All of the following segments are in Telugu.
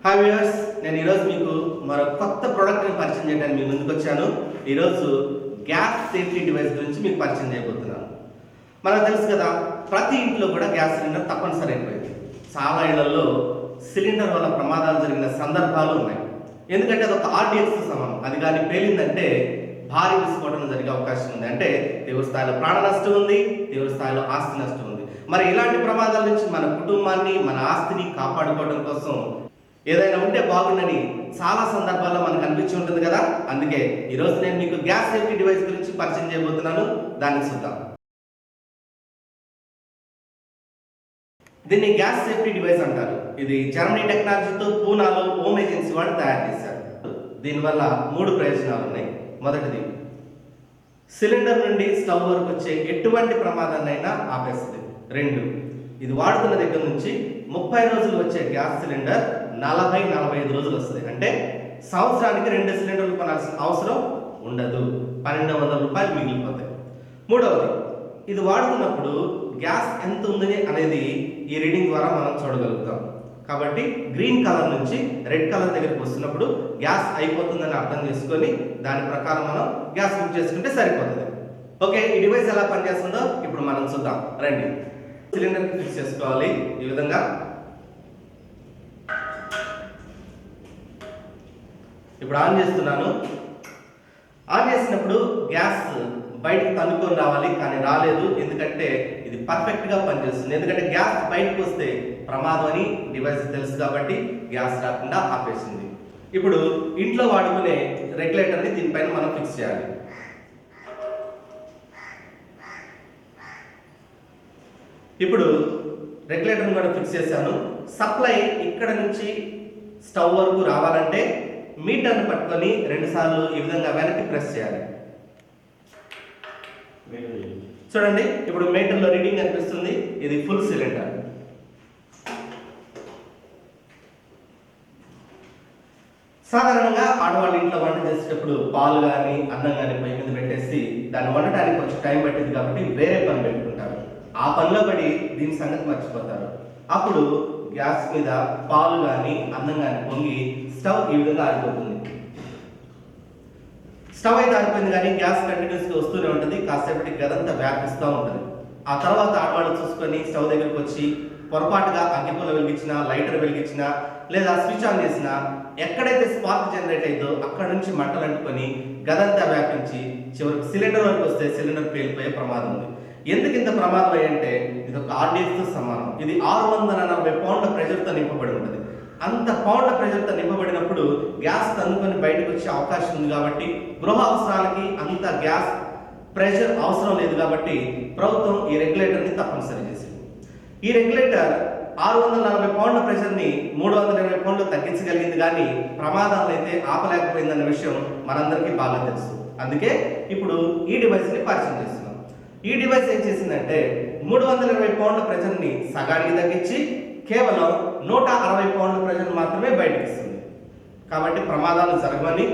హాయ్ వ్యూయర్స్, నేను ఈరోజు మీకు మరో కొత్త ప్రోడక్ట్ని పరిచయం చేయడానికి మీ ముందుకు వచ్చాను. ఈరోజు గ్యాస్ సేఫ్టీ డివైస్ గురించి మీకు పరిచయం చేయబోతున్నాను. మనకు తెలుసు కదా, ప్రతి ఇంట్లో కూడా గ్యాస్ సిలిండర్ తప్పనిసరి అయిపోయింది. చాలా ఇళ్లలో సిలిండర్ వల్ల ప్రమాదాలు జరిగిన సందర్భాలు ఉన్నాయి. ఎందుకంటే అది ఒక ఆర్డిఎక్స్ సమానం. అది కానీ పేలిందంటే భారీ విస్ఫోటన జరిగే అవకాశం ఉంది. అంటే తీవ్ర స్థాయిలో ప్రాణ నష్టం ఉంది, తీవ్ర స్థాయిలో ఆస్తి నష్టం ఉంది. మరి ఇలాంటి ప్రమాదాల నుంచి మన కుటుంబాన్ని, మన ఆస్తిని కాపాడుకోవడం కోసం ఏదైనా ఉంటే బాగుందని చాలా సందర్భాల్లో మనకు అనిపించి ఉంటుంది కదా. అందుకే ఈరోజు నేను మీకు గ్యాస్ సేఫ్టీ డివైస్ గురించి పరిచయం చేయబోతున్నాను. దాన్ని చూద్దాం. దీన్ని గ్యాస్ సేఫ్టీ డివైస్ అంటారు. ఇది జర్మనీ టెక్నాలజీతో పూనాలో హోమ్ ఏజెన్సీ వాళ్ళు తయారు చేశారు. దీనివల్ల 3 ప్రయోజనాలు ఉన్నాయి. మొదటిది, సిలిండర్ నుండి స్టవ్ వరకు వచ్చే ఎటువంటి ప్రమాదాన్నైనా ఆపేస్తుంది. 2, ఇది వాడుతున్న దగ్గర నుంచి 30 రోజులు వచ్చే గ్యాస్ సిలిండర్ 40-45 రోజులు వస్తుంది. అంటే సంవత్సరానికి 2 సిలిండర్లు కొనాల్సిన అవసరం ఉండదు. 1200 రూపాయలు మిగిలిపోతాయి. మూడవది, ఇది వాడుతున్నప్పుడు గ్యాస్ ఎంత ఉంది అనేది ఈ రీడింగ్ ద్వారా మనం చూడగలుగుతాం. కాబట్టి గ్రీన్ కలర్ నుంచి రెడ్ కలర్ దగ్గరికి వస్తున్నప్పుడు గ్యాస్ అయిపోతుందని అర్థం చేసుకొని దాని ప్రకారం మనం గ్యాస్ బుక్ చేసుకుంటే సరిపోతుంది. ఓకే, ఈ డివైస్ ఎలా పనిచేస్తుందో ఇప్పుడు మనం చూద్దాం. రండి. సిలిండర్కి ఫిక్స్ చేసుకోవాలి. ఈ విధంగా ఇప్పుడు ఆన్ చేస్తున్నాను. ఆన్ చేసినప్పుడు గ్యాస్ బయటకు తన్నుకొని రావాలి, కానీ రాలేదు. ఎందుకంటే ఇది పర్ఫెక్ట్గా పనిచేస్తుంది. ఎందుకంటే గ్యాస్ బయటకు వస్తే ప్రమాదం అని డివైస్ తెలుసు కాబట్టి గ్యాస్ రాకుండా ఆపేసింది. ఇప్పుడు ఇంట్లో వాడుకునే రెగ్యులేటర్ని దీనిపైన మనం ఫిక్స్ చేయాలి. ఇప్పుడు రెగ్యులేటర్ని కూడా ఫిక్స్ చేశాను. సప్లై ఇక్కడ నుంచి స్టవ్ వరకు రావాలంటే మీటర్ని పట్టుకొని 2 సార్లు ఈ విధంగా వెనక్కి ప్రెస్ చేయాలి. చూడండి, ఇప్పుడు మీటర్లో రీడింగ్ కనిపిస్తుంది. ఇది ఫుల్ సిలిండర్. సాధారణంగా ఆడవాళ్ళు ఇంట్లో వంట చేసేటప్పుడు పాలు కానీ అన్నం కానీ పొయ్యి మీద పెట్టేసి దాన్ని వండటానికి కొంచెం టైం పట్టింది కాబట్టి వేరే పని పెట్టుకుంటారు. ఆ పనిలో పడి దీని సంగతి మర్చిపోతారు. అప్పుడు గ్యాస్ మీద పాలు కానీ అన్నం కానీ పొంగి స్టవ్ ఈ విధంగా ఆరిపోతుంది. స్టవ్ అయితే ఆరిపోయింది, కానీ గ్యాస్ కంటిన్యూస్గా వస్తూనే ఉంటుంది. కాసేపటికి గదంతా వ్యాపిస్తూ ఉంటుంది. ఆ తర్వాత ఆడవాళ్ళు చూసుకొని స్టవ్ దగ్గరికి వచ్చి పొరపాటుగా అగ్గిపుల్ల వెలిగించినా, లైటర్ వెలిగించినా, లేదా స్విచ్ ఆన్ చేసినా ఎక్కడైతే స్పార్క్ జనరేట్ అయిందో అక్కడ నుంచి మంటలు అంటుకొని గదంతా వ్యాపించి చివరికి సిలిండర్ వరకు వస్తే సిలిండర్ పేలిపోయే ప్రమాదం ఉంది. ఎందుకు ఇంత ప్రమాదం అయ్యంటే ఇది ఒక ఆర్డిఎక్స్తో సమానం. ఇది 640 పౌండ్ల ప్రెషర్తో నింపబడి ఉంటుంది. అంత పౌండ్ల ప్రెషర్తో నింపబడినప్పుడు గ్యాస్ తన్నుకొని బయటకు వచ్చే అవకాశం ఉంది. కాబట్టి గృహ అవసరాలకి అంత గ్యాస్ ప్రెషర్ అవసరం లేదు. కాబట్టి ప్రభుత్వం ఈ రెగ్యులేటర్ని తప్పనిసరి చేసింది. ఈ రెగ్యులేటర్ 640 పౌండ్ల ప్రెషర్ని 320 పౌండ్లు తగ్గించగలిగింది, కానీ ప్రమాదాలు అయితే ఆపలేకపోయిందన్న విషయం మనందరికీ బాగా తెలుసు. అందుకే ఇప్పుడు ఈ డివైస్ని పరిచయం చేస్తున్నాం. ఈ డివైస్ ఏం చేసిందంటే 320 పౌండ్ల ప్రెషర్ని సగానికి తగ్గించి కేవలం 160 పౌండ్ల ప్రెషర్ మాత్రమే బయటకు ఇస్తుంది. కాబట్టి ప్రమాదాలు జరగవని,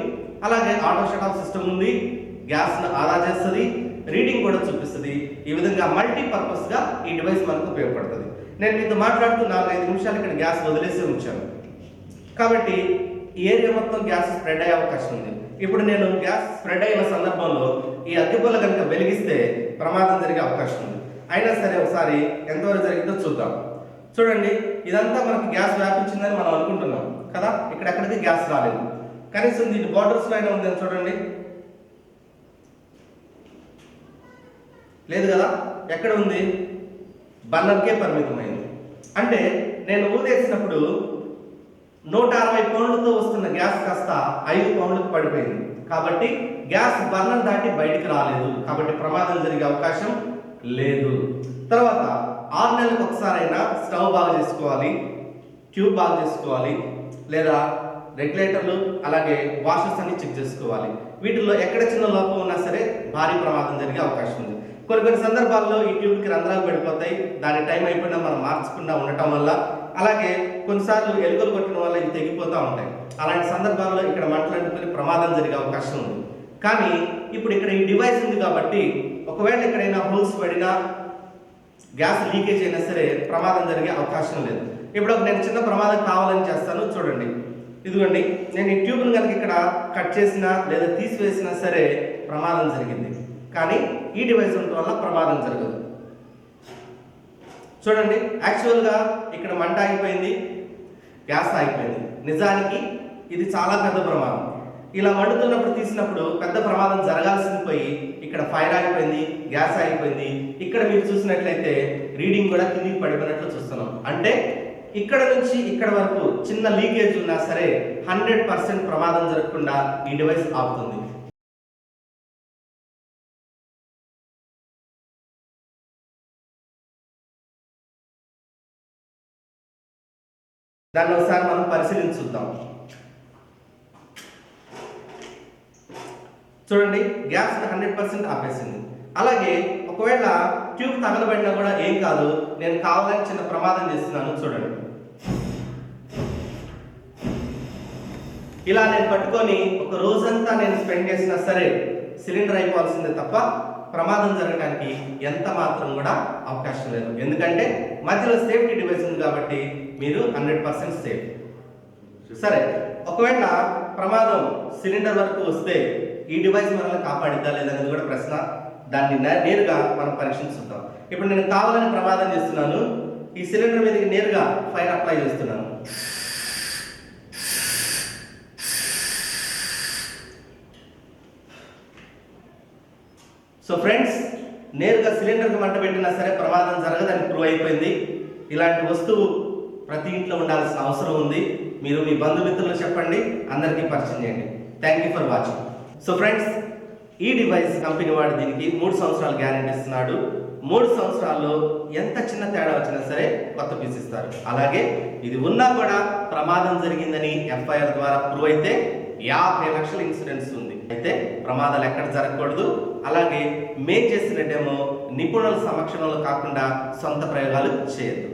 అలాగే ఆటో షట్ ఆఫ్ సిస్టమ్ ఉంది, గ్యాస్ను ఆదా చేస్తుంది, రీడింగ్ కూడా చూపిస్తుంది. ఈ విధంగా మల్టీపర్పస్గా ఈ డివైస్ మనకు ఉపయోగపడుతుంది. నేను మీతో మాట్లాడుతూ 4-5 నిమిషాలు ఇక్కడ గ్యాస్ వదిలేసి ఉంచాను. కాబట్టి ఈ ఏరియా మొత్తం గ్యాస్ స్ప్రెడ్ అయ్యే అవకాశం ఉంది. ఇప్పుడు నేను గ్యాస్ స్ప్రెడ్ అయిన సందర్భంలో ఈ అగ్గిపుల్ల కనుక వెలిగిస్తే ప్రమాదం జరిగే అవకాశం ఉంది. అయినా సరే ఒకసారి ఎంతవరకు జరిగిందో చూద్దాం. చూడండి, ఇదంతా మనకి గ్యాస్ వ్యాపించిందని మనం అనుకుంటున్నాం కదా. ఇక్కడెక్కడికి గ్యాస్ రాలేదు. కనీసం దీని బార్డర్స్లో అయినా ఉందని చూడండి. లేదు కదా, ఎక్కడ ఉంది? బర్నర్కే పరిమితమైంది. అంటే నేను ఊదేసినప్పుడు 160 పౌండ్లతో వస్తున్న గ్యాస్ కాస్త 5 పౌండ్లకు పడిపోయింది. కాబట్టి గ్యాస్ బర్నర్ దాటి బయటికి రాలేదు. కాబట్టి ప్రమాదం జరిగే అవకాశం లేదు. తర్వాత 6 నెలలకు ఒకసారైనా స్టవ్ బాగా చేసుకోవాలి, ట్యూబ్ బాగా చేసుకోవాలి, లేదా రెగ్యులేటర్లు అలాగే వాషర్స్ అన్ని చెక్ చేసుకోవాలి. వీటిల్లో ఎక్కడ చిన్న లోపం ఉన్నా సరే భారీ ప్రమాదం జరిగే అవకాశం ఉంది. కొన్ని సందర్భాల్లో ఈ ట్యూబ్కి రంధ్రాలు పడిపోతాయి. దాని టైం అయిపోయినా మనం మార్చకుండా ఉండటం వల్ల, అలాగే కొన్నిసార్లు ఎలుకలు కొట్టడం వల్ల ఇవి తెగిపోతూ ఉంటాయి. అలాంటి సందర్భాల్లో ఇక్కడ మంటలు అంటుకొని ప్రమాదం జరిగే అవకాశం ఉంది. కానీ ఇప్పుడు ఇక్కడ ఈ డివైస్ ఉంది కాబట్టి ఒకవేళ ఎక్కడైనా హోల్స్ పడినా, గ్యాస్ లీకేజ్ అయినా సరే ప్రమాదం జరిగే అవకాశం లేదు. ఇప్పుడు నేను చిన్న ప్రమాదం కావాలని చేస్తాను, చూడండి. ఇదిగోండి, నేను ఈ ట్యూబ్ను కనుక ఇక్కడ కట్ చేసినా లేదా తీసివేసినా సరే ప్రమాదం జరిగింది. కానీ ఈ డివైస్ ఉండటం వల్ల ప్రమాదం జరగదు. చూడండి, యాక్చువల్గా ఇక్కడ మంట ఆగిపోయింది, గ్యాస్ ఆగిపోయింది. నిజానికి ఇది చాలా పెద్ద ప్రమాదం. ఇలా మండుతున్నప్పుడు తీసినప్పుడు పెద్ద ప్రమాదం జరగాల్సింది పోయి ఇక్కడ ఫైర్ ఆగిపోయింది, గ్యాస్ ఆగిపోయింది. ఇక్కడ మీరు చూసినట్లయితే రీడింగ్ కూడా కిందికి పడిపోయినట్లు చూస్తున్నాం. అంటే ఇక్కడ నుంచి ఇక్కడ వరకు చిన్న లీకేజ్ ఉన్నా సరే 100% ప్రమాదం జరగకుండా ఈ డివైస్ ఆపుతుంది. దాన్ని ఒకసారి మనం పరిశీలించుద్దాం. చూడండి, గ్యాస్ 100% ఆపేసింది. అలాగే ఒకవేళ ట్యూబ్ తగలబడినా కూడా ఏం కాదు, నేను కావాలని చిన్న ప్రమాదం చేస్తున్నాను. చూడండి, ఇలా నేను పట్టుకొని ఒక రోజంతా నేను స్పెండ్ చేసినా సరే సిలిండర్ అయిపోవాల్సిందే తప్ప ప్రమాదం జరగడానికి ఎంత మాత్రం కూడా అవకాశం లేదు. ఎందుకంటే మధ్యలో సేఫ్టీ డివైస్ ఉంది కాబట్టి మీరు 100% సేఫ్. సరే, ఒకవేళ ప్రమాదం సిలిండర్ వరకు వస్తే ఈ డివైస్ మనల్ని కాపాడిద్దా లేదనేది కూడా ప్రశ్న. దాన్ని నేరుగా మనం పరీక్షించుకుంటాం. ఇప్పుడు నేను కావాలని ప్రమాదం చేస్తున్నాను, ఈ సిలిండర్ మీదకి నేరుగా ఫైర్ అప్లై చేస్తున్నాను. సో ఫ్రెండ్స్, నేరుగా సిలిండర్కి మంట పెట్టినా సరే ప్రమాదం జరగదని ప్రూవ్ అయిపోయింది. ఇలాంటి వస్తువు ప్రతి ఇంట్లో ఉండాల్సిన అవసరం ఉంది. మీరు మీ బంధుమిత్రులు చెప్పండి, అందరికీ పరిచయం చేయండి. Thank you for watching. So friends, ఈ డివైస్ కంపెనీ వాడు దీనికి 3 సంవత్సరాలు గ్యారెంటీ ఇస్తున్నాడు. 3 సంవత్సరాల్లో ఎంత చిన్న తేడా వచ్చినా సరే కొత్త పీస్ ఇస్తారు. అలాగే ఇది ఉన్నా కూడా ప్రమాదం జరిగిందని FIR ద్వారా ప్రూవ్ అయితే 50 లక్షల ఇన్సూరెన్స్ ఉంది. అయితే ప్రమాదాలు ఎక్కడ జరగకూడదు. అలాగే మేము చేసిన డెమో నిపుణుల సమక్షంలో కాకుండా సొంత ప్రయోగాలు చేయొద్దు.